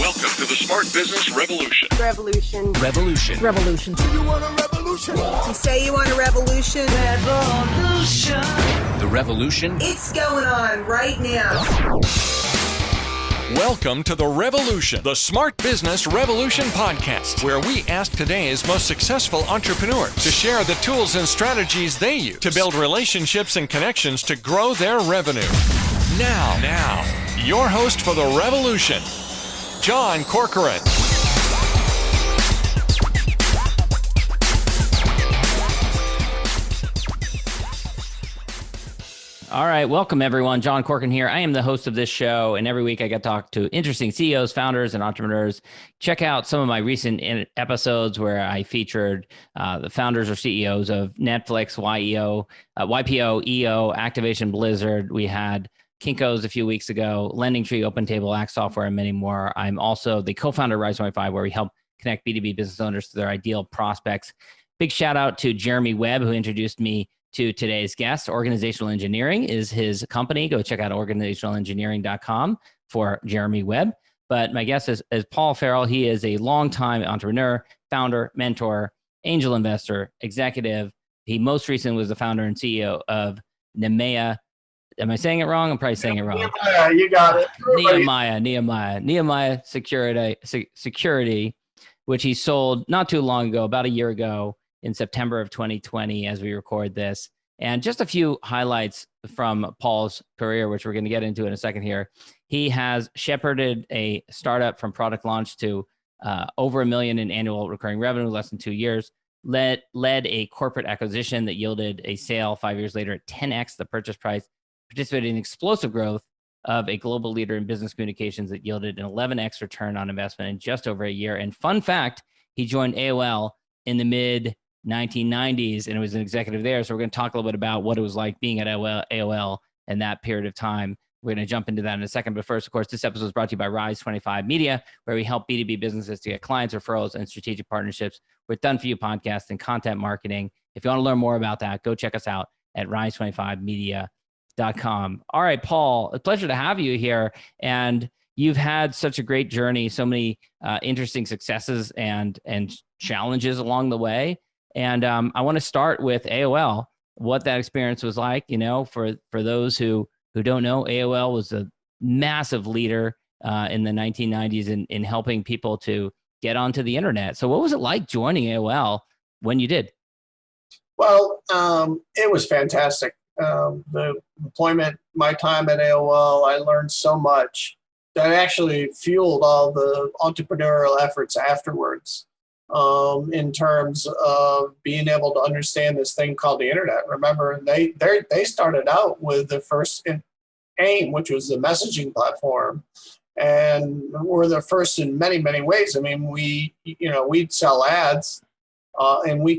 Welcome to the Smart Business Revolution. Revolution. Revolution. Revolution. You want a revolution? You say you want a revolution? Revolution. The revolution. It's going on right now. Welcome to The Revolution, the Smart Business Revolution podcast, where we ask today's most successful entrepreneurs to share the tools and strategies they use to build relationships and connections to grow their revenue. Now, your host for The Revolution, John Corcoran. All right, welcome everyone. John Corcoran here. I am the host of this show, and every week I get to talk to interesting CEOs, founders, and entrepreneurs. Check out some of my recent episodes where I featured the founders or CEOs of Netflix, YPO, EO, Activation Blizzard. We had Kinko's a few weeks ago, LendingTree, OpenTable, Act Software, and many more. I'm also the co-founder of Rise 25, where we help connect B2B business owners to their ideal prospects. Big shout out to Jeremy Webb, who introduced me to today's guest. Organizational Engineering is his company. Go check out organizationalengineering.com for Jeremy Webb. But my guest is Paul Farrell. He is a longtime entrepreneur, founder, mentor, angel investor, executive. He most recently was the founder and CEO of Nehemiah. Am I saying it wrong? I'm probably saying it wrong. Nehemiah, you got it. Nehemiah Security, which he sold not too long ago, about a year ago, in September of 2020 as we record this. And just a few highlights from Paul's career, which we're going to get into in a second here. He has shepherded a startup from product launch to over $1 million in annual recurring revenue, less than 2 years, led a corporate acquisition that yielded a sale 5 years later at 10x the purchase price, participated in explosive growth of a global leader in business communications that yielded an 11x return on investment in just over a year. And fun fact, he joined AOL in the mid 1990s and was an executive there. So we're going to talk a little bit about what it was like being at AOL in that period of time. We're going to jump into that in a second. But first, of course, this episode is brought to you by Rise 25 Media, where we help B2B businesses to get clients, referrals, and strategic partnerships with done-for-you podcasts and content marketing. If you want to learn more about that, go check us out at rise25media.com. All right, Paul, a pleasure to have you here. And you've had such a great journey, so many interesting successes and challenges along the way. And I want to start with AOL, what that experience was like. You know, for those who don't know, AOL was a massive leader in the 1990s in helping people to get onto the internet. So what was it like joining AOL when you did? Well, it was fantastic. The deployment, my time at AOL, I learned so much that actually fueled all the entrepreneurial efforts afterwards. In terms of being able to understand this thing called the internet. Remember, they started out with the first AIM, which was the messaging platform, and were the first in many, many ways. I mean, we'd sell ads, and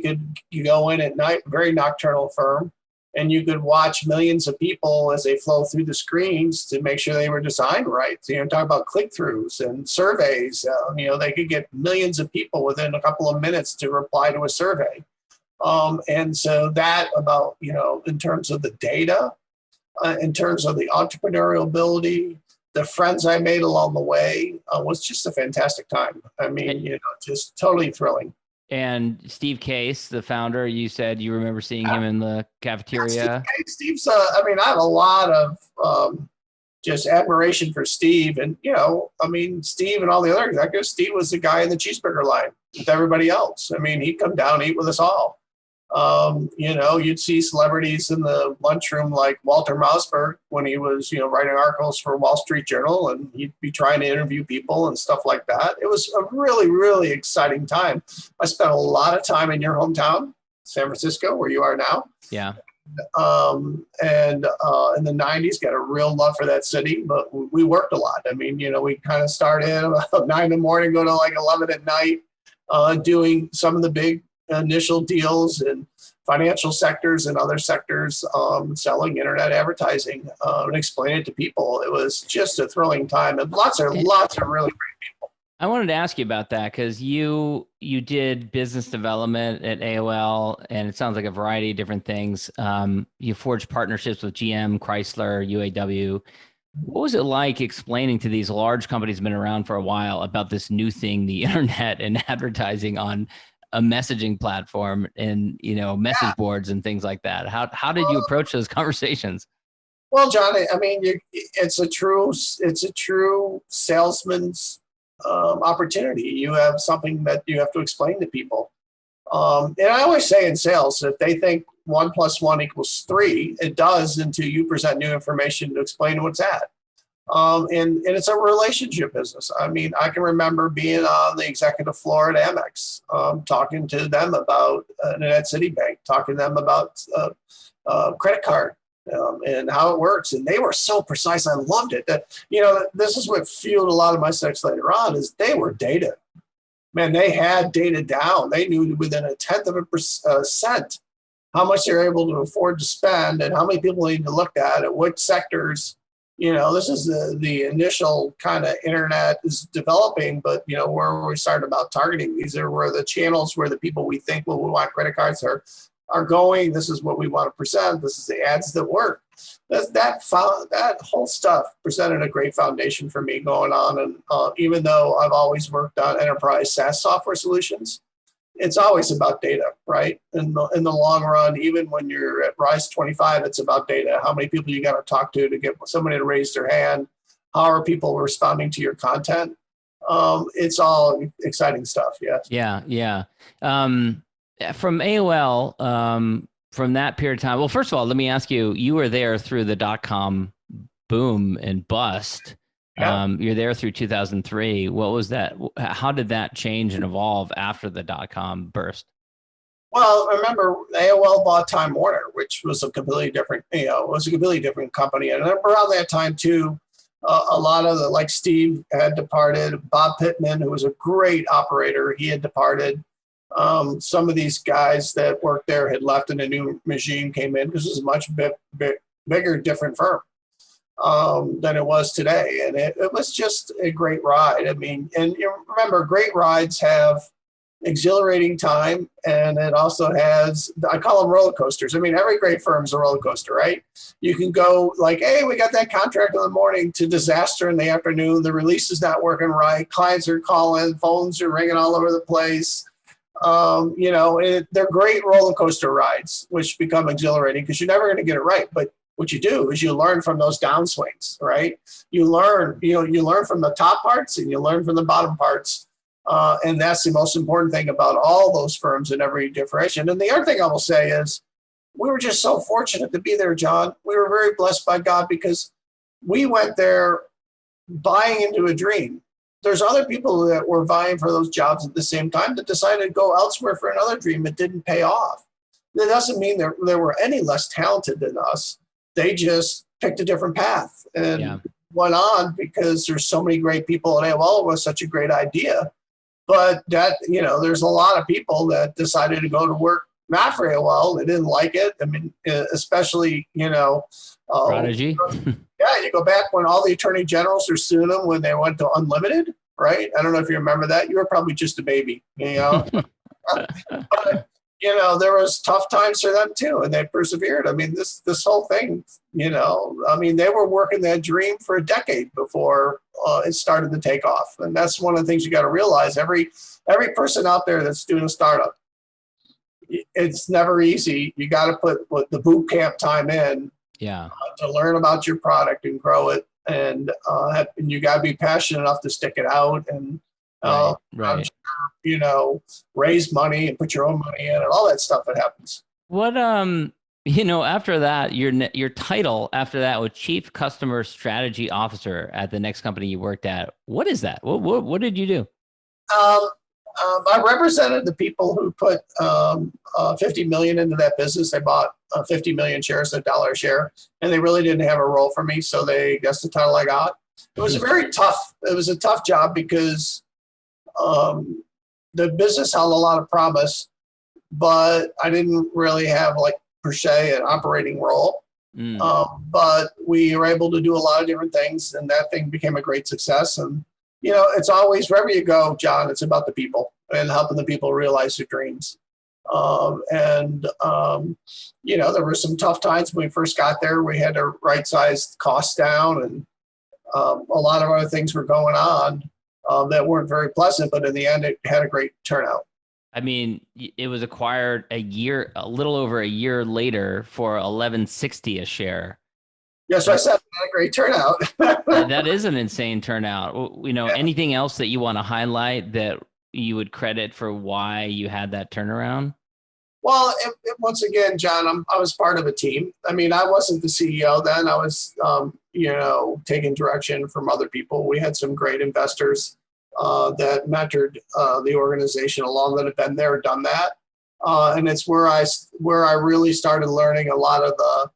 you go in at night, very nocturnal firm, and you could watch millions of people as they flow through the screens to make sure they were designed right. Talk about click-throughs and surveys. They could get millions of people within a couple of minutes to reply to a survey. And so that about, in terms of the data, in terms of the entrepreneurial ability, the friends I made along the way was just a fantastic time. I mean, just totally thrilling. And Steve Case, the founder, you said you remember seeing him in the cafeteria. Steve's, I have a lot of just admiration for Steve. And, Steve and all the other executives, Steve was the guy in the cheeseburger line with everybody else. I mean, he'd come down and eat with us all. You'd see celebrities in the lunchroom like Walter Mossberg when he was, writing articles for Wall Street Journal, and he'd be trying to interview people and stuff like that. It was a really, really exciting time. I spent a lot of time in your hometown, San Francisco, where you are now. Yeah. And in the 90s, got a real love for that city, but we worked a lot. I mean, we kind of started about 9 in the morning, go to like 11 at night, doing some of the big initial deals in financial sectors and other sectors, selling internet advertising and explaining it to people. It was just a thrilling time, and lots of really great people. I wanted to ask you about that because you did business development at AOL, and it sounds like a variety of different things. You forged partnerships with GM, Chrysler, UAW. What was it like explaining to these large companies been around for a while about this new thing, the internet and advertising on a messaging platform and, message boards and things like that? How did you approach those conversations? Well, John, I mean, it's a true salesman's opportunity. You have something that you have to explain to people. And I always say in sales, if they think 1 + 1 = 3, it does until you present new information to explain what's at. And it's a relationship business. I mean, I can remember being on the executive floor at Amex, talking to them about and at Citibank, talking to them about credit card and how it works. And they were so precise. I loved it. That, this is what fueled a lot of my success later on is they were data. Man, they had data down. They knew within 0.1% how much they're able to afford to spend and how many people they need to look at what sectors. This is the initial kind of internet is developing, but, where we started about targeting, these are where the channels where the people we think will want credit cards are going. This is what we want to present. This is the ads that work. That whole stuff presented a great foundation for me going on. And even though I've always worked on enterprise SaaS software solutions, it's always about data, right? In the long run, even when you're at Rise 25, it's about data. How many people you got to talk to get somebody to raise their hand? How are people responding to your content? It's all exciting stuff. Yes. Yeah. From AOL, from that period of time. Well, first of all, let me ask you, you were there through the .com boom and bust. Yeah. You're there through 2003. What was that? How did that change and evolve after the .com burst? Well, remember AOL bought Time Warner, which was a completely different, company. And around that time too, a lot of like Steve had departed. Bob Pittman, who was a great operator, he had departed. Some of these guys that worked there had left and a new regime came in because it was a much bigger, different firm than it was today. And it was just a great ride. I mean, and you remember, great rides have exhilarating time, and it also has, I call them roller coasters. I mean, every great firm is a roller coaster, right? You can go like, hey, we got that contract in the morning, to disaster in the afternoon. The release is not working right. Clients are calling, phones are ringing all over the place. They're great roller coaster rides, which become exhilarating because you're never going to get it right. But what you do is you learn from those downswings, right? You learn from the top parts and you learn from the bottom parts. And that's the most important thing about all those firms in every iteration. And the other thing I will say is we were just so fortunate to be there, John. We were very blessed by God because we went there buying into a dream. There's other people that were vying for those jobs at the same time that decided to go elsewhere for another dream that didn't pay off. That doesn't mean they were any less talented than us. They just picked a different path and went on because there's so many great people at AOL. It was such a great idea. But that, there's a lot of people that decided to go to work not for AOL. They didn't like it. I mean, especially, Prodigy. Yeah, you go back when all the attorney generals were suing them when they went to unlimited, right? I don't know if you remember that. You were probably just a baby, But, there was tough times for them too, and they persevered. I mean, this whole thing, they were working that dream for a decade before it started to take off. And that's one of the things you got to realize. Every person out there that's doing a startup, it's never easy. You got to put the boot camp time in. To learn about your product and grow it, and you got to be passionate enough to stick it out, and I'm sure, raise money and put your own money in, and all that stuff that happens. What after that, your title after that was Chief Customer Strategy Officer at the next company you worked at. What is that? What did you do? I represented the people who put $50 million into that business. They bought 50 million shares at $1 a share, and they really didn't have a role for me. So that's the title I got. It was a tough job because the business held a lot of promise, but I didn't really have per se an operating role. But we were able to do a lot of different things, and that thing became a great success. And it's always, wherever you go, John, it's about the people and helping the people realize their dreams. There were some tough times when we first got there. We had to right-size costs down, and A lot of other things were going on that weren't very pleasant, but in the end, it had a great turnout. I mean, it was acquired a little over a year later for $11.60 a share. Yes, I said it had a great turnout. That is an insane turnout. Anything else that you want to highlight that you would credit for why you had that turnaround? Well, once again, John, I was part of a team. I mean, I wasn't the CEO then. I was, taking direction from other people. We had some great investors that mentored the organization along that have been there, done that. And it's where I really started learning a lot of the,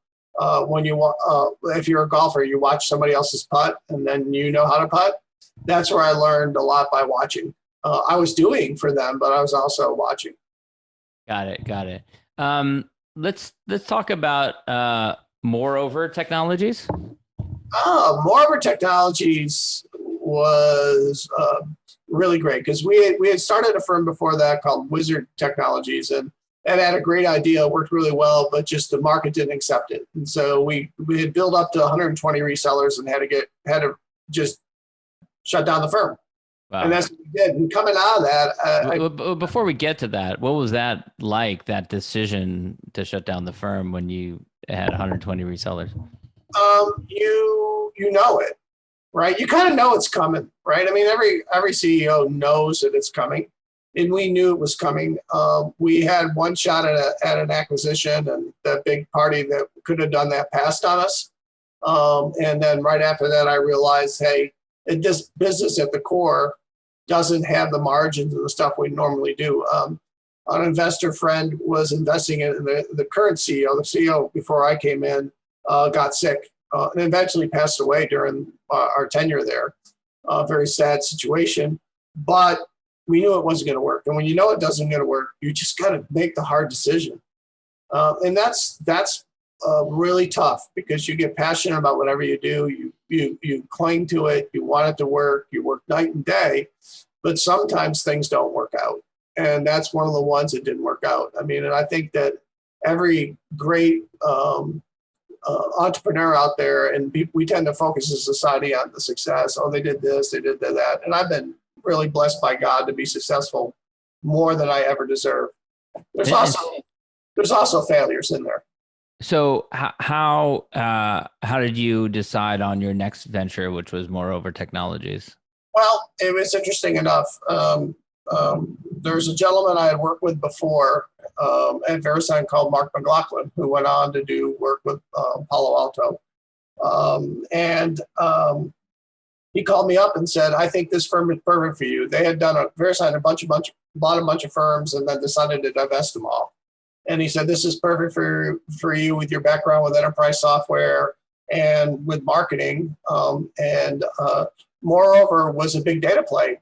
if you're a golfer, you watch somebody else's putt and then you know how to putt. That's where I learned a lot by watching. I was doing for them, but I was also watching. Got it. Let's talk about Moreover Technologies. Moreover Technologies was really great because we had started a firm before that called Wizard Technologies, and had a great idea, worked really well, but just the market didn't accept it. And so we had built up to 120 resellers and had to just shut down the firm. Wow. And that's what we did. And coming out of that, before we get to that, what was that like? That decision to shut down the firm when you had 120 resellers? You know it, right? You kind of know it's coming, right? I mean, every CEO knows that it's coming, and we knew it was coming. We had one shot at an acquisition, and the big party that could have done that passed on us. And then right after that, I realized, hey, this business at the core doesn't have the margins of the stuff we normally do. An investor friend was investing in the current CEO. The CEO before I came in got sick and eventually passed away during our tenure there. Very sad situation, but we knew it wasn't going to work. And when you know it doesn't going to work, you just got to make the hard decision. And that's really tough because you get passionate about whatever you do. You cling to it. You want it to work. You work night and day, but sometimes things don't work out. And that's one of the ones that didn't work out. I mean, and I think that every great entrepreneur out there, and we tend to focus as a society on the success. Oh, they did this, they did that. And I've been really blessed by God to be successful more than I ever deserve. There's also failures in there. So how did you decide on your next venture, which was Moreover Technologies? Well, it was interesting enough. There's a gentleman I had worked with before at VeriSign called Mark McLaughlin, who went on to do work with Palo Alto. He called me up and said, I think this firm is perfect for you. They had done VeriSign bought a bunch of firms and then decided to divest them all. And he said, this is perfect for you with your background with enterprise software and with marketing. Moreover was a big data play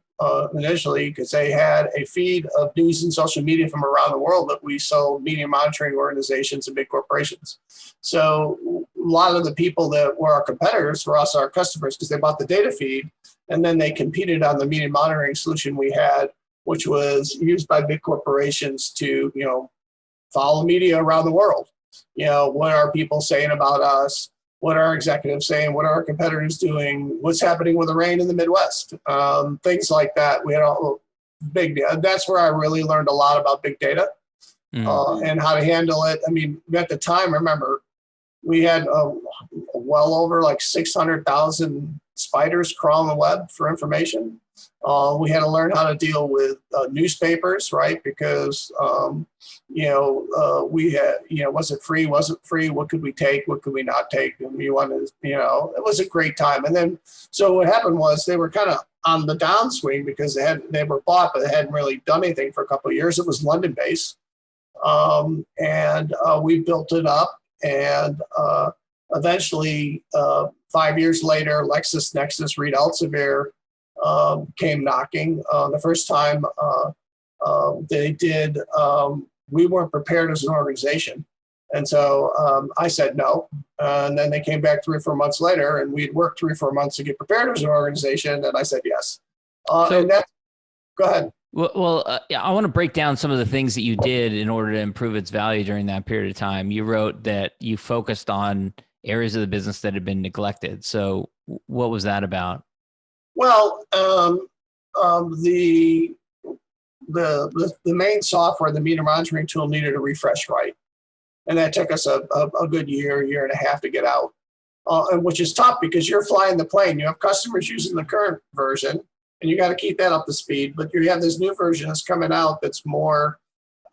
initially because they had a feed of news and social media from around the world that we sold media monitoring organizations and big corporations. So a lot of the people that were our competitors were also our customers because they bought the data feed and then they competed on the media monitoring solution we had, which was used by big corporations to, follow media around the world. What are people saying about us? What are our executives saying? What are our competitors doing? What's happening with the rain in the Midwest? Things like that. We had a big data. That's where I really learned a lot about big data and how to handle it. I mean, at the time, remember, we had well over like 600,000 spiders crawling the web for information. We had to learn how to deal with newspapers, right? Because, we had, was it free? Wasn't free? What could we take? What could we not take? And we wanted, it was a great time. And then, so what happened was they were kind of on the downswing because they were bought, but they hadn't really done anything for a couple of years. It was London based. We built it up and eventually 5 years later, Lexus, Nexus, Reed Elsevier came knocking. The first time they did, we weren't prepared as an organization. And so I said no. And then they came back 3 or 4 months later, and we'd worked 3 or 4 months to get prepared as an organization. And I said yes. Go ahead. Well, I want to break down some of the things that you did in order to improve its value during that period of time. You wrote that you focused on areas of the business that had been neglected. So what was that about? Well, the main software, the meter monitoring tool, needed a refresh, right? And that took us a good year and a half to get out, which is tough because you're flying the plane. You have customers using the current version, and you got to keep that up to speed. But you have this new version that's coming out that's more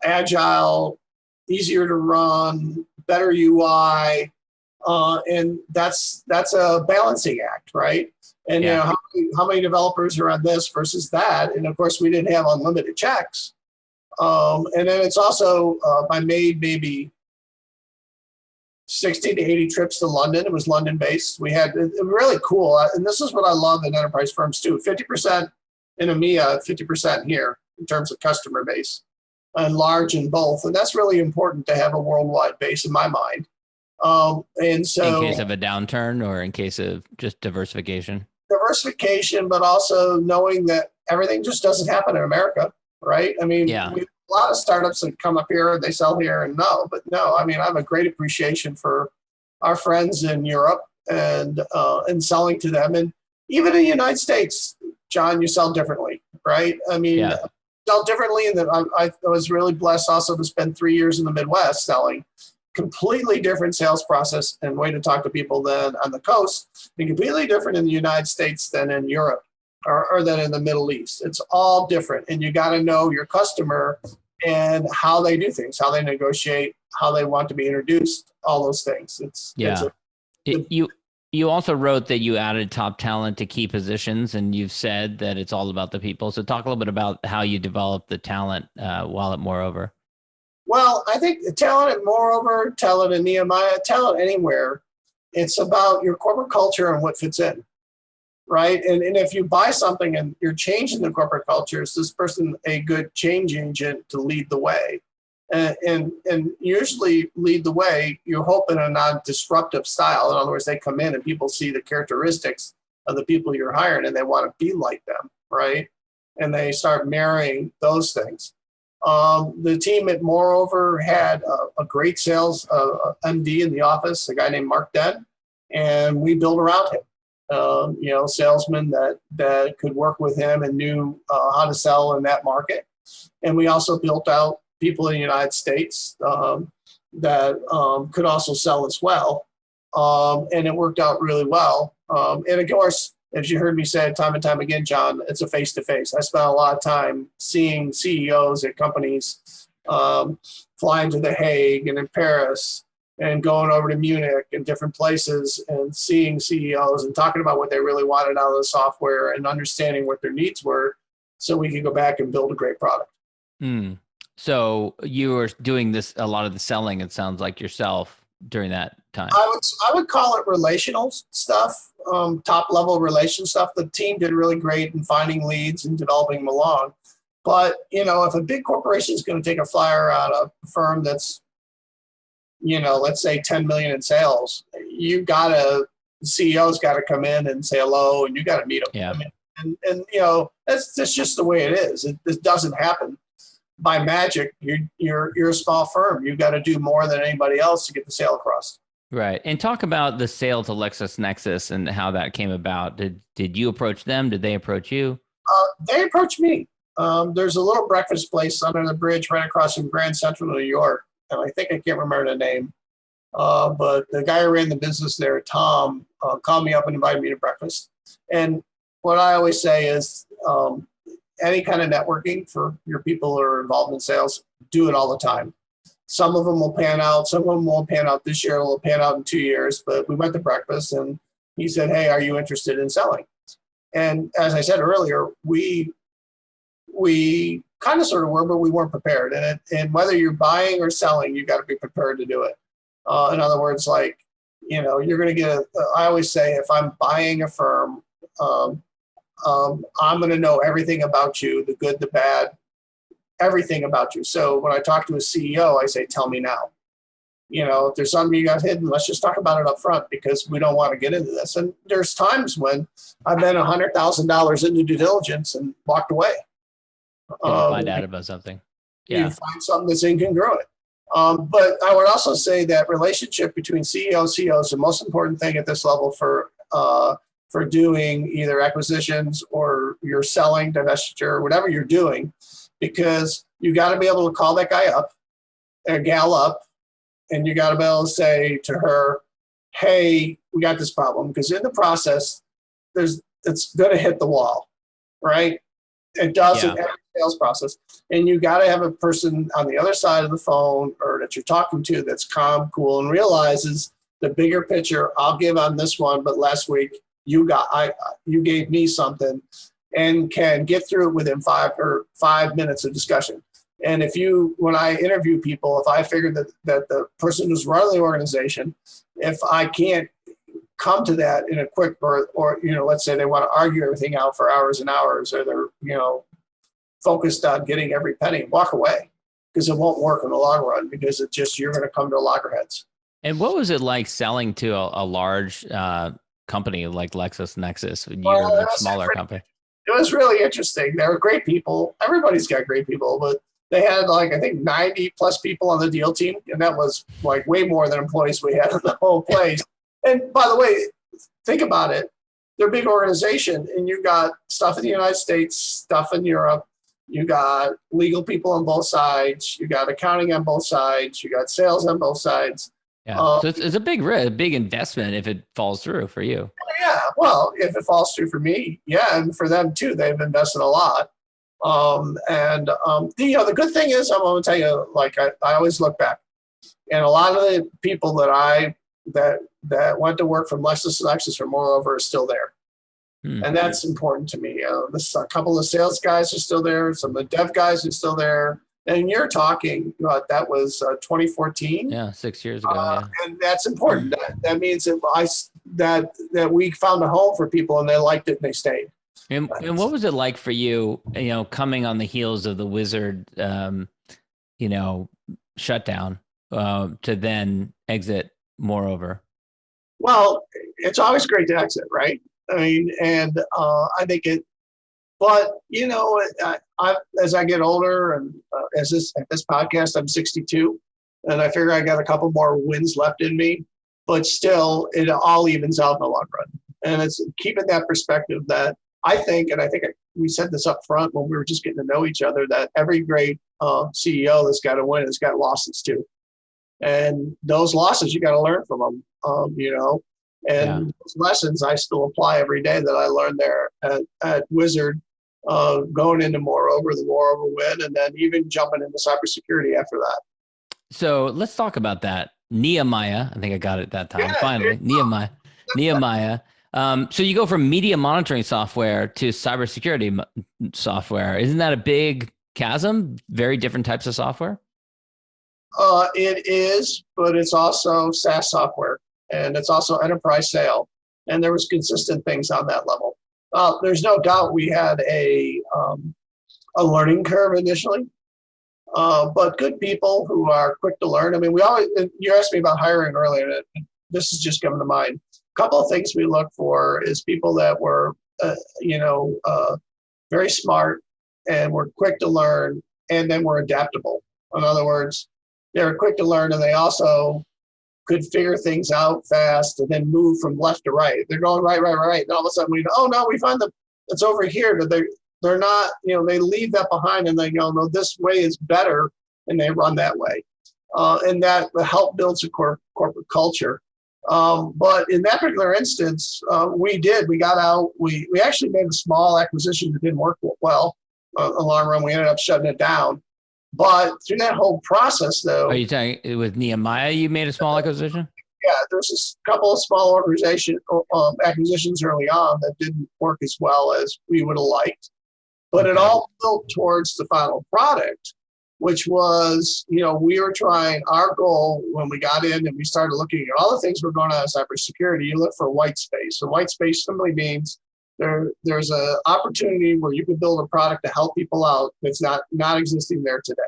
agile, easier to run, better UI, and that's a balancing act, right? And Yeah. how many developers are on this versus that? And of course, we didn't have unlimited checks. And then it's also I made maybe 60 to 80 trips to London. It was London based. We had really cool. And this is what I love in enterprise firms too. 50% in EMEA, 50% here in terms of customer base, and large in both. And that's really important to have a worldwide base in my mind. And so In case of a downturn or in case of just diversification? Diversification, but also knowing that everything just doesn't happen in America, right? I mean, Yeah. we a lot of startups that come up here, they sell here, and no. I mean, I have a great appreciation for our friends in Europe and selling to them, and even in the United States, John, you sell differently, right? I mean, Yeah. sell differently in that I was really blessed also to spend 3 years in the Midwest selling. Completely different sales process and way to talk to people than on the coast, and completely different in the United States than in Europe or than in the Middle East. It's all different, and you got to know your customer and how they do things, how they negotiate, how they want to be introduced, all those things. You also wrote that you added top talent to key positions, and you've said that it's all about the people. So talk a little bit about how you developed the talent while at Moreover. Well, I think the talent at Moreover, talent in Nehemiah, talent anywhere, it's about your corporate culture and what fits in, right? And if you buy something and you're changing the corporate culture, is this person a good change agent to lead the way? And usually lead the way, you hope in a non-disruptive style. In other words, they come in and people see the characteristics of the people you're hiring and they want to be like them, right? And they start marrying those things. The team at Moreover had a great sales MD in the office, a guy named Mark Den, and we built around him. Salesmen that could work with him and knew how to sell in that market. And we also built out people in the United States that could also sell as well. And it worked out really well. And of course, as you heard me say time and time again, John, it's a face-to-face. I spent a lot of time seeing CEOs at companies, flying to The Hague and in Paris and going over to Munich and different places and seeing CEOs and talking about what they really wanted out of the software and understanding what their needs were so we could go back and build a great product. So you were doing a lot of the selling, it sounds like, yourself during that time. I would call it relational stuff, top level relation stuff. The team did really great in finding leads and developing them along. But, if a big corporation is going to take a flyer on a firm that's, let's say 10 million in sales, the CEO's got to come in and say hello and you got to meet them. Yeah. I mean, and that's just the way it is. It doesn't happen by magic. You're a small firm. You've got to do more than anybody else to get the sale across. Right. And talk about the sale to Lexus Nexus and how that came about. Did you approach them? Did they approach you? They approached me. There's a little breakfast place under the bridge right across from Grand Central, New York. And I think I can't remember the name. But the guy who ran the business there, Tom, called me up and invited me to breakfast. And what I always say is any kind of networking for your people who are involved in sales, do it all the time. Some of them will pan out. Some of them won't pan out this year. Will pan out in 2 years. But we went to breakfast and he said, hey, are you interested in selling? And as I said earlier, we kind of sort of were, but we weren't prepared. And whether you're buying or selling, you got to be prepared to do it. In other words, you're going to get I always say, if I'm buying a firm, I'm going to know everything about you, the good, the bad, everything about you. So when I talk to a CEO, I say, tell me now. If there's something you got hidden, let's just talk about it up front because we don't want to get into this. And there's times when I've been $100,000 into due diligence and walked away. Find out about something. Yeah. You find something that's incongruent. But I would also say that relationship between CEO and CEO is the most important thing at this level for doing either acquisitions or you're selling, divestiture, whatever you're doing, because you got to be able to call that guy up or gal up, and you got to be able to say to her, hey, we got this problem, because in the process, it's going to hit the wall, right? It does in every sales process. And you got to have a person on the other side of the phone or that you're talking to that's calm, cool, and realizes the bigger picture. I'll give on this one, but last week you gave me something, and can get through it within 5 minutes of discussion. And when I interview people, if I figure that the person who's running the organization, if I can't come to that in a quick birth, or let's say they want to argue everything out for hours and hours, or they're focused on getting every penny, walk away, because it won't work in the long run, because it's just, you're going to come to loggerheads. And what was it like selling to a large company like Lexus, Nexus? You're a smaller company. It was really interesting. They were great people. Everybody's got great people, but they had I think 90 plus people on the deal team. And that was way more than employees we had in the whole place. And by the way, think about it. They're a big organization, and you got stuff in the United States, stuff in Europe. You got legal people on both sides. You got accounting on both sides. You got sales on both sides. Yeah. So it's a big risk, a big investment if it falls through for you. Yeah. Well, if it falls through for me, yeah. And for them too, they've invested a lot. The good thing is, I'm going to tell you, I always look back, and a lot of the people that went to work from Lexus or moreover are still there. And that's important to me. A couple of sales guys are still there. Some of the dev guys are still there. And you're talking about, that was 2014. Yeah, 6 years ago. Yeah. And that's important. That means that we found a home for people, and they liked it and they stayed. And what was it like for you, coming on the heels of the Wizard, shutdown, to then exit moreover? Well, it's always great to exit, right? I mean, and I think it, but as I get older, and at this podcast, I'm 62, and I figure I got a couple more wins left in me, but still, it all evens out in the long run. And it's keeping that perspective that I think we said this up front when we were just getting to know each other, that every great CEO that's got to win has got losses too. And those losses, you got to learn from them, those lessons I still apply every day that I learned there at Wizard, going into the moreover win, and then even jumping into cybersecurity after that. So let's talk about that. Nehemiah, I think I got it that time. Finally, Nehemiah. So you go from media monitoring software to cybersecurity software. Isn't that a big chasm? Very different types of software? It is, but it's also SaaS software, and it's also enterprise sale. And there was consistent things on that level. There's no doubt we had a learning curve initially, but good people who are quick to learn. I mean, you asked me about hiring earlier, and this is just coming to mind. A couple of things we look for is people that were, very smart and were quick to learn, and then were adaptable. In other words, they were quick to learn, and they also could figure things out fast and then move from left to right. They're going right. And all of a sudden we find that it's over here. But they're not, they leave that behind, and they go, no, this way is better, and they run that way. And that help builds a corporate culture. But in that particular instance, we got out, we actually made a small acquisition that didn't work well. In the long run, we ended up shutting it down. But through that whole process, though. Are you talking with Nehemiah, you made a small acquisition? Yeah, there's a couple of small acquisitions early on that didn't work as well as we would have liked. But It all built towards the final product, which was, we were trying, our goal when we got in and we started looking at all the things we're going on in cybersecurity, you look for white space. And white space simply means there's an opportunity where you can build a product to help people out that's not existing there today.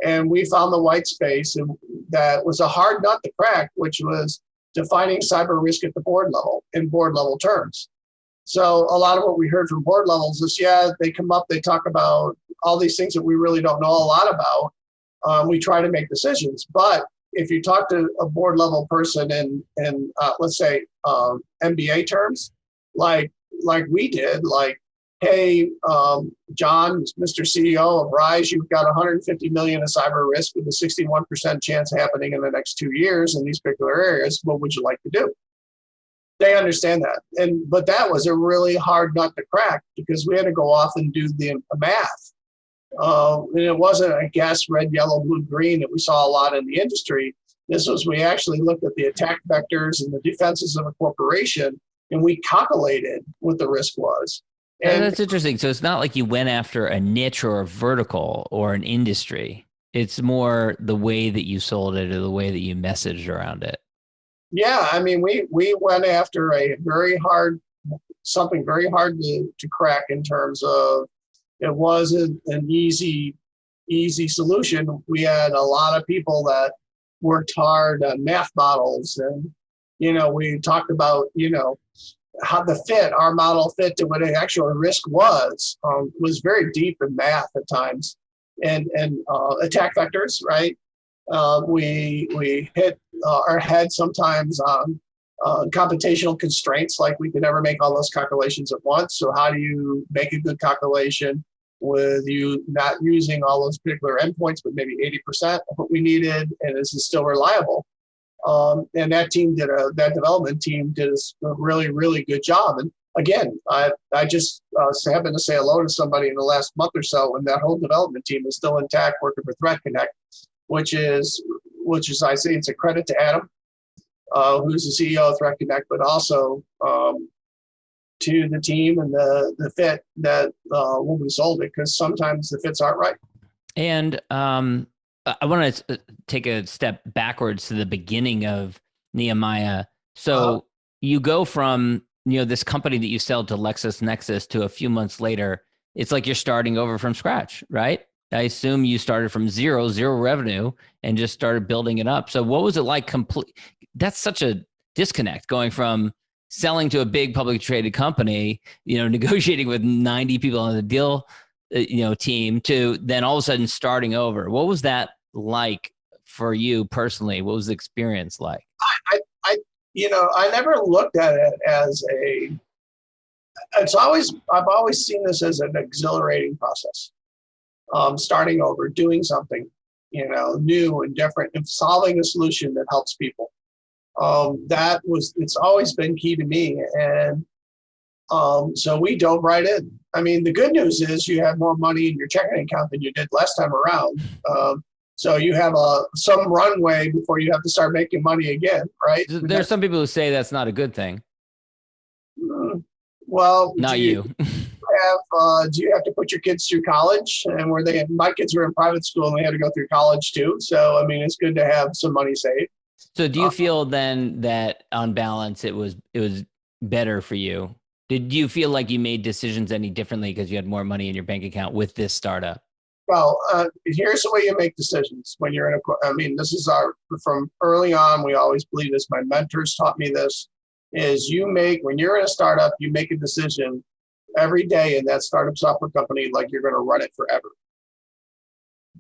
And we found the white space, and that was a hard nut to crack, which was defining cyber risk at the board level in board level terms. So a lot of what we heard from board levels is, they come up, they talk about all these things that we really don't know a lot about. we try to make decisions. But if you talk to a board level person in let's say MBA terms, like we did, like, hey, John, Mr. CEO of Rise, you've got 150 million of cyber risk with a 61% chance happening in the next 2 years in these particular areas. What would you like to do? They understand that, but that was a really hard nut to crack because we had to go off and do the math. And it wasn't a guess, red, yellow, blue, green that we saw a lot in the industry. This was, we actually looked at the attack vectors and the defenses of a corporation, and we calculated what the risk was. And that's interesting. So it's not like you went after a niche or a vertical or an industry. It's more the way that you sold it or the way that you messaged around it. Yeah, I mean, we went after something very hard to crack in terms of, it wasn't an easy solution. We had a lot of people that worked hard on math models, and we talked about how our model fit to what the actual risk was very deep in math at times, and attack vectors, right? We hit our head sometimes on computational constraints, like we could never make all those calculations at once. So how do you make a good calculation with you not using all those particular endpoints, but maybe 80% of what we needed, and this is still reliable? And that development team did a really, really good job. And again, I just happened to say hello to somebody in the last month or so, and that whole development team is still intact, working for ThreatConnect, which is I say it's a credit to Adam, who's the CEO of ThreatConnect, but also to the team and the fit that when we sold it, because sometimes the fits aren't right. And I want to take a step backwards to the beginning of Nehemiah. So you go from this company that you sell to Lexus Nexus to a few months later, it's like you're starting over from scratch, right? I assume you started from zero revenue and just started building it up. So what was it like? That's such a disconnect, going from selling to a big publicly traded company, negotiating with 90 people on the deal, team, to then all of a sudden starting over. What was that like for you personally? What was the experience like? I never looked at it as I've always seen this as an exhilarating process. Starting over, doing something, new and different, and solving a solution that helps people. It's always been key to me. And so we dove right in. I mean, the good news is you have more money in your checking account than you did last time around. So you have some runway before you have to start making money again, right? There's some people who say that's not a good thing. Well, not you. Do you have to put your kids through college? And my kids were in private school and they had to go through college too. So, I mean, it's good to have some money saved. So do you feel then that on balance, it was better for you? Did you feel like you made decisions any differently because you had more money in your bank account with this startup? Well, here's the way you make decisions when you're this is from early on, we always believe this. My mentors taught me this, is when you're in a startup, you make a decision every day in that startup software company like you're going to run it forever.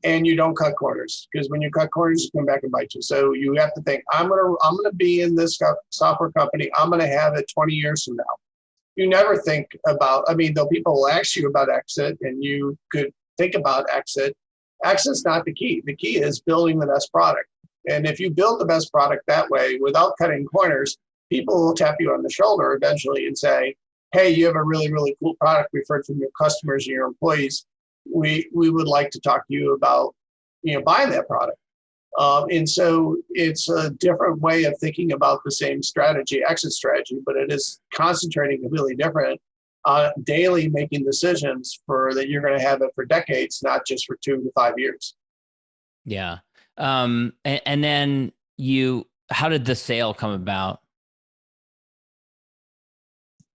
And you don't cut corners, because when you cut corners, you come back and bite you. So you have to think, I'm gonna be in this software company. I'm going to have it 20 years from now. You never think about, though people will ask you about exit and you could think about exit. Exit's not the key. The key is building the best product. And if you build the best product that way without cutting corners, people will tap you on the shoulder eventually and say, hey, you have a really, really cool product. We've heard from your customers and your employees. We would like to talk to you about buying that product. And so it's a different way of thinking about the same strategy, exit strategy, but it is concentrating completely different, daily making decisions that you're going to have it for decades, not just for 2 to 5 years. Yeah. And then how did the sale come about?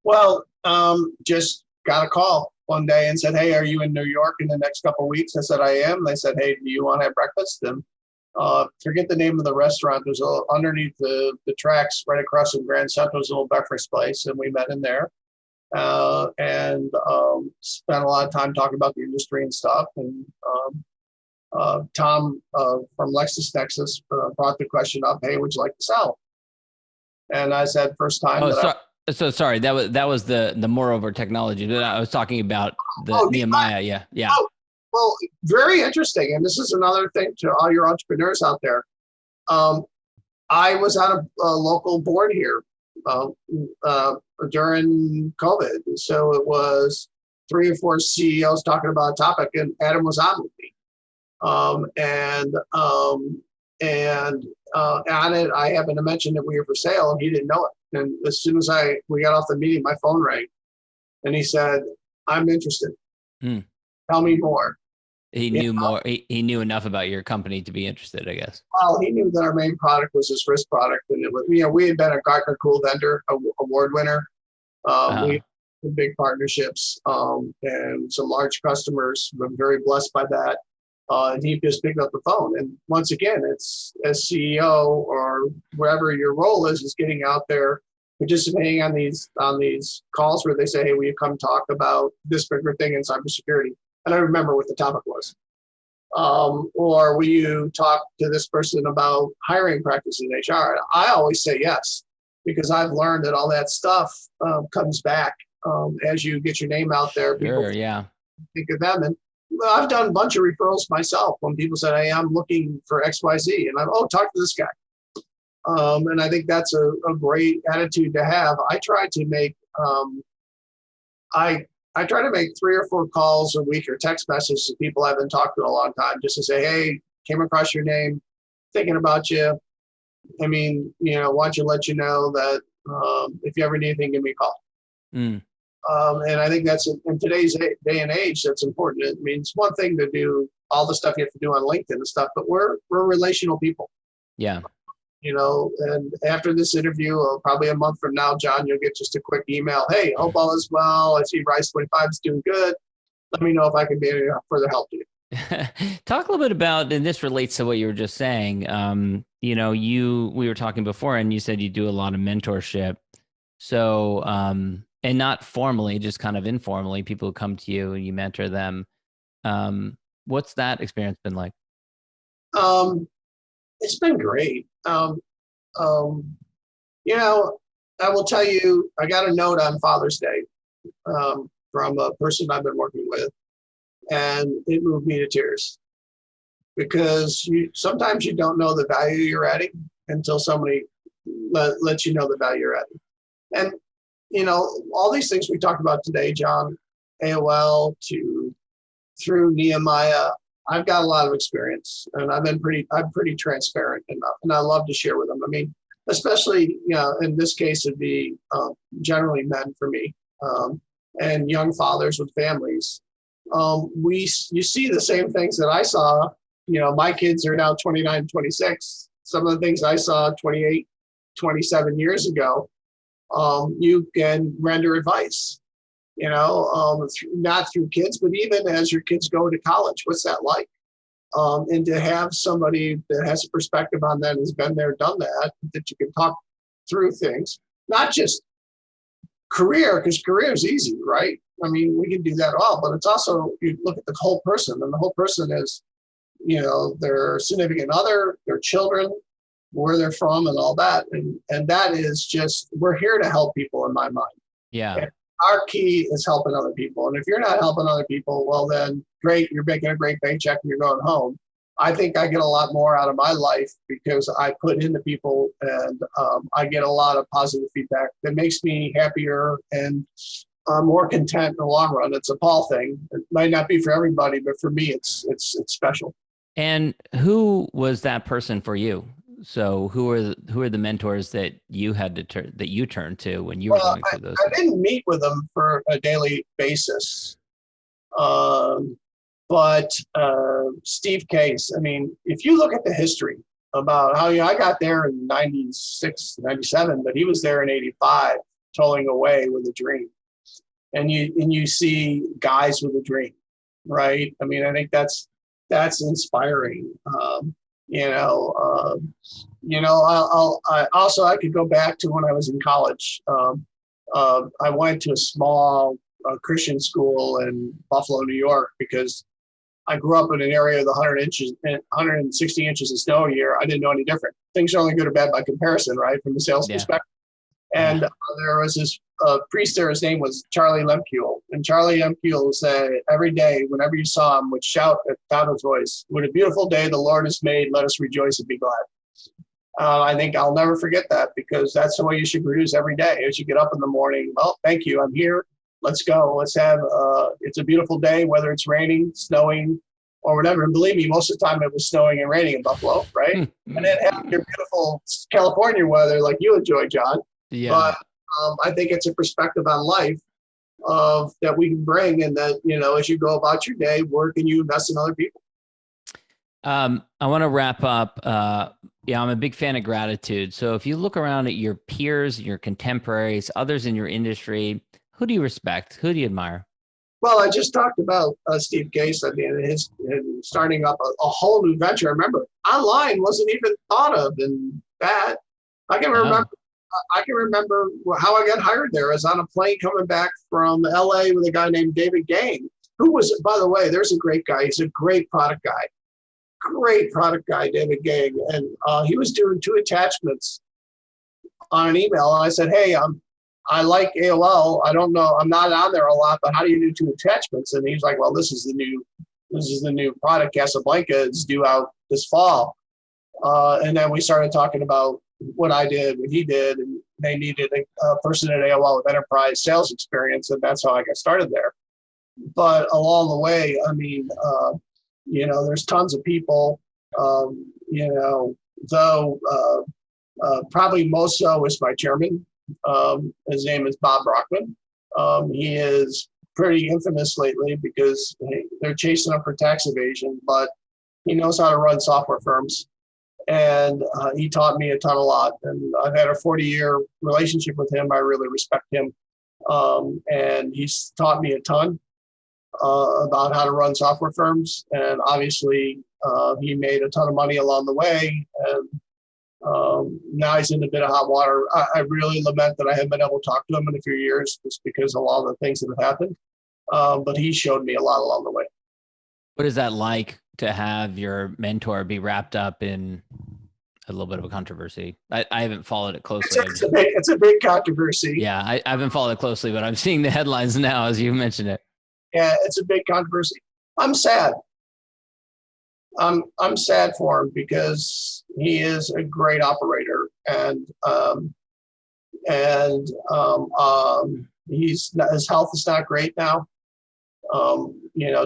Well, just got a call one day and said, hey, are you in New York in the next couple of weeks? I said, I am. They said, hey, do you want to have breakfast? And forget the name of the restaurant. There's underneath the tracks right across from Grand Central's a little breakfast place. And we met in there and spent a lot of time talking about the industry and stuff. And Tom from Lexus Nexus brought the question up, hey, would you like to sell? And I said, first time. So sorry, that was the moreover technology that I was talking about, the Nehemiah. Yeah. Oh, well, very interesting. And this is another thing to all your entrepreneurs out there. I was on a local board here during COVID. So it was 3 or 4 CEOs talking about a topic, and Adam was on with me. On it, I happened to mention that we were for sale, and he didn't know it. And as soon as we got off the meeting, my phone rang, and he said, "I'm interested. Tell me more." He knew more. He knew enough about your company to be interested, I guess. Well, he knew that our main product was his risk product, and it was, we had been a Gartner Cool Vendor award winner. We had big partnerships and some large customers. I'm very blessed by that. And he just picked up the phone. And once again, it's as CEO or wherever your role is getting out there, participating on these calls where they say, "Hey, will you come talk about this particular thing in cybersecurity?" And I remember what the topic was. Or will you talk to this person about hiring practices in HR? I always say yes, because I've learned that all that stuff comes back as you get your name out there. People think of them. And I've done a bunch of referrals myself when people said, "Hey, I'm looking for XYZ." And talk to this guy. And I think that's a great attitude to have. I try to make, I try to make 3 or 4 calls a week or text messages to people I haven't talked to in a long time, just to say, "Hey, came across your name, thinking about you. I mean, want to let you know that if you ever need anything, give me a call." And I think that's in today's day and age, that's important. It means one thing to do all the stuff you have to do on LinkedIn and stuff, but we're relational people. Yeah. And after this interview, probably a month from now, John, you'll get just a quick email. "Hey, hope all is well. I see Rise 25 is doing good. Let me know if I can be any further help to you." Talk a little bit about, and this relates to what you were just saying. We were talking before, and you said you do a lot of mentorship. So, and not formally, just kind of informally, people who come to you and you mentor them. What's that experience been like? It's been great. I will tell you, I got a note on Father's Day from a person I've been working with, and it moved me to tears, because sometimes you don't know the value you're adding until somebody lets you know the value you're adding. And all these things we talked about today, John, AOL through Nehemiah, I've got a lot of experience, and I'm pretty transparent enough, and I love to share with them. I mean, especially, in this case, it'd be generally men for me, and young fathers with families. You see the same things that I saw. My kids are now 29, 26. Some of the things I saw 28, 27 years ago, you can render advice. Not through kids, but even as your kids go to college, what's that like? And to have somebody that has a perspective on that, has been there, done that you can talk through things, not just career, because career is easy, right? I mean, we can do that all, but it's also, you look at the whole person, and the whole person is, their significant other, their children, where they're from, and all that. And that is just, we're here to help people, in my mind. Yeah. And our key is helping other people. And if you're not helping other people, well, then great, you're making a great paycheck and you're going home. I think I get a lot more out of my life because I put into people, and I get a lot of positive feedback that makes me happier and more content in the long run. It's a Paul thing. It might not be for everybody, but for me, it's special. And who was that person for you? So who are the mentors that you had to that you turned to when you were going through those? I didn't meet with them for a daily basis. But Steve Case, I mean, if you look at the history about how I got there in 96, 97, but he was there in 85, tolling away with a dream. And you see guys with a dream, right? I mean, I think that's inspiring. I could go back to when I was in college. I went to a small Christian school in Buffalo, New York, because I grew up in an area with 160 inches of snow a year. I didn't know any different. Things are only good or bad by comparison, right, from the sales perspective. And there was this priest there. His name was Charlie Lemkeul. And Charlie Lemkeul said every day, whenever you saw him, would shout at the top of his voice, "What a beautiful day the Lord has made. Let us rejoice and be glad." I think I'll never forget that, because that's the way you should produce every day. As you get up in the morning, well, thank you, I'm here. Let's go. Let's have, it's a beautiful day, whether it's raining, snowing, or whatever. And believe me, most of the time it was snowing and raining in Buffalo, right? And then have your beautiful California weather like you enjoy, John. Yeah. But I think it's a perspective on life that we can bring, and that, as you go about your day, where can you invest in other people? I want to wrap up. I'm a big fan of gratitude. So if you look around at your peers, your contemporaries, others in your industry, who do you respect? Who do you admire? Well, I just talked about Steve Case. I mean, his starting up a whole new venture. I remember online wasn't even thought of, and that I can remember. I can remember how I got hired there. I was on a plane coming back from LA with a guy named David Gang, who was, by the way, there's a great guy. He's a great product guy. David Gang. And he was doing 2 attachments on an email. And I said, hey, I like AOL. I don't know, I'm not on there a lot, but how do you do 2 attachments? And he's like, well, this is the new product, Casablanca. It's due out this fall. And then we started talking about what I did, what he did, and they needed a person at AOL with enterprise sales experience, and that's how I got started there. But along the way, I mean, there's tons of people, probably most so is my chairman. His name is Bob Brockman. He is pretty infamous lately because they're chasing him for tax evasion, but he knows how to run software firms. And he taught me a lot. And I've had a 40-year relationship with him. I really respect him. And he's taught me a ton about how to run software firms. And obviously, he made a ton of money along the way. And now he's in a bit of hot water. I really lament that I haven't been able to talk to him in a few years just because of all the things that have happened. But he showed me a lot along the way. What is that like to have your mentor be wrapped up in a little bit of a controversy? I haven't followed it closely. It's a big controversy. Yeah, I haven't followed it closely, but I'm seeing the headlines now as you mentioned it. Yeah, it's a big controversy. I'm sad. I'm sad for him because he is a great operator, and his health is not great now.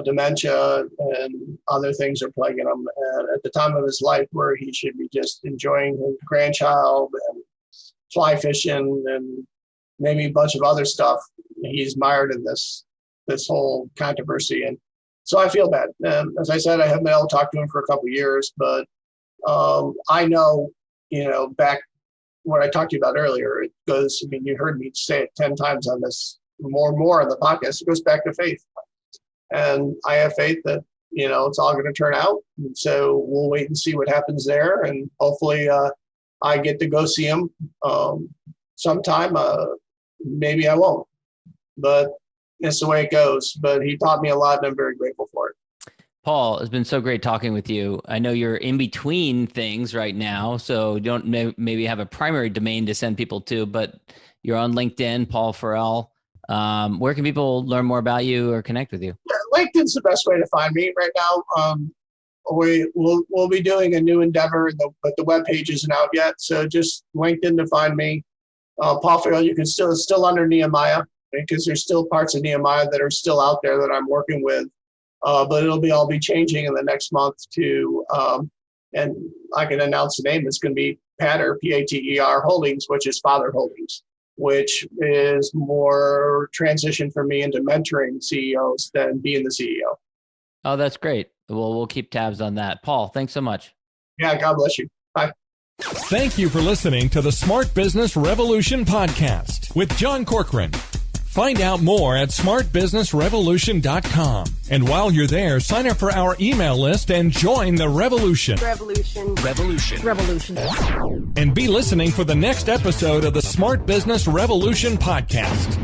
Dementia and other things are plaguing him. And at the time of his life where he should be just enjoying his grandchild and fly fishing and maybe a bunch of other stuff, he's mired in this whole controversy. And so I feel bad. As I said, I haven't been able to talk to him for a couple of years, but I know, back what I talked to you about earlier, it goes, I mean, you heard me say it 10 times on this, more and more on the podcast, it goes back to faith. And I have faith that, it's all going to turn out. And so we'll wait and see what happens there. And hopefully I get to go see him sometime. Maybe I won't, but it's the way it goes. But he taught me a lot, and I'm very grateful for it. Paul, it's been so great talking with you. I know you're in between things right now, so you don't maybe have a primary domain to send people to, but you're on LinkedIn, Paul Farrell. Where can people learn more about you or connect with you? Yeah, LinkedIn's the best way to find me right now. We'll be doing a new endeavor, but the web page isn't out yet. So just LinkedIn to find me. Paul Farrell, you can still under Nehemiah, because there's still parts of Nehemiah that are still out there that I'm working with. But it'll all be changing in the next month to, and I can announce the name. It's going to be Pater, Pater Holdings, which is Father Holdings, which is more transition for me into mentoring CEOs than being the CEO. Oh, that's great. Well, we'll keep tabs on that. Paul, thanks so much. Yeah, God bless you. Bye. Thank you for listening to the Smart Business Revolution podcast with John Corcoran. Find out more at smartbusinessrevolution.com. And while you're there, sign up for our email list and join the revolution. Revolution. And be listening for the next episode of the Smart Business Revolution podcast.